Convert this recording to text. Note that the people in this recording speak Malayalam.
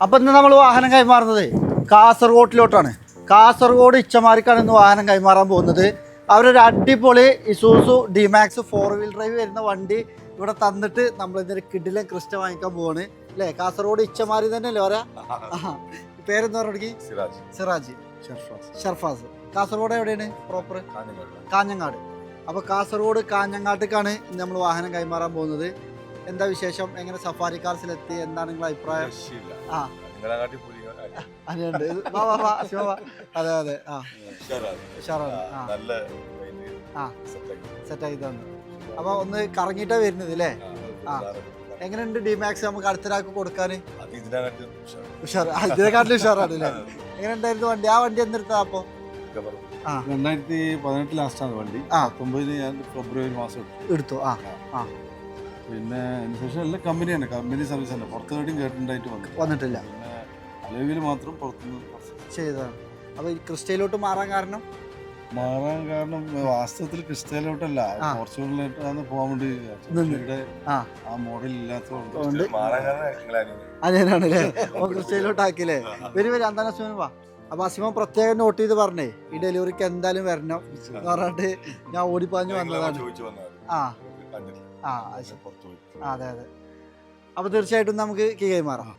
അപ്പം ഇന്ന് നമ്മൾ വാഹനം കൈമാറുന്നത് കാസർഗോഡിലോട്ടാണ്. കാസർഗോഡ് ഇച്ചമാരിക്കാണ് ഇന്ന് വാഹനം കൈമാറാൻ പോകുന്നത്. അവരൊരു അടിപൊളി ഇസൂസു ഡിമാക്സ് 4-wheel ഡ്രൈവ് വരുന്ന വണ്ടി ഇവിടെ തന്നിട്ട് നമ്മളിതൊരു കിഡിലെ ക്രിസ്റ്റ വാങ്ങിക്കാൻ പോവാണ് അല്ലേ. കാസർഗോഡ് ഇച്ചമാരി തന്നെയല്ലേ പറയാ. പേരെന്താ പറയുക? സിറാജ് ഷർഫാസ്. കാസർഗോഡ് എവിടെയാണ് പ്രോപ്പർ? കാഞ്ഞങ്ങാട്. അപ്പോൾ കാസർഗോഡ് കാഞ്ഞങ്ങാട്ടേക്കാണ് നമ്മൾ വാഹനം കൈമാറാൻ പോകുന്നത്. എന്താ വിശേഷം? എങ്ങനെ സഫാരി കാർസിലെത്തി? എന്താണ് നിങ്ങളുടെ അഭിപ്രായം? അതുണ്ട്. അതെ അതെ. സെറ്റാക്കി തന്നു. അപ്പൊ ഒന്ന് കറങ്ങിയിട്ടാ വരുന്നത് അല്ലേ? എങ്ങനെയുണ്ട് ഡിമാക്സ് നമുക്ക് അടുത്തൊരാൾക്ക് കൊടുക്കാൻ? ഉഷാർ, ഇതിനെക്കാട്ടിലും ഉഷാറാണ് അല്ലേ? എങ്ങനെ ഉണ്ടായിരുന്നു വണ്ടി? ആ വണ്ടി എന്തെടുത്താ? അപ്പൊ 2018 ലാസ്റ്റാണ് വണ്ടി. 19 ഞാൻ ഫെബ്രുവരി മാസം എടുത്തു. പിന്നെ അതിനുശേഷം എല്ലാം കമ്പനിയാണ്, കമ്പനി സർവീസ് തന്നെ. പുറത്തുനിന്നും കേട്ടിട്ടുണ്ടായിട്ട് വന്നിട്ടില്ല. പിന്നെ അലവിൽ മാത്രം പുറത്തുനിന്ന് ചെയ്തതാണ്. അപ്പൊ ഈ ക്രിസ്റ്റയിലോട്ട് മാറാൻ കാരണം വാസ്തവത്തിൽ ക്രിസ്റ്റയിലോട്ടല്ല, ഫോർച്യൂണറിലോട്ടാണ് പോകാൻ വേണ്ടി. ആ മോഡൽ ഇല്ലാത്തതുകൊണ്ട് അതിനാണ് അല്ലേ ക്രിസ്റ്റയിലോട്ട് ആക്കിയില്ലേ. വരും അന്താന അസിമൻ വാ. അപ്പൊ അസിമൻ പ്രത്യേകം നോട്ട് ചെയ്ത് പറഞ്ഞേ ഈ ഡെലിവറിക്ക് എന്തായാലും വരണം എന്ന് പറഞ്ഞിട്ട് ഞാൻ ഓടിപ്പാഞ്ഞു വന്നതാണ്. അതെ അതെ. അപ്പൊ തീർച്ചയായിട്ടും നമുക്ക് കീ കൈമാറാം.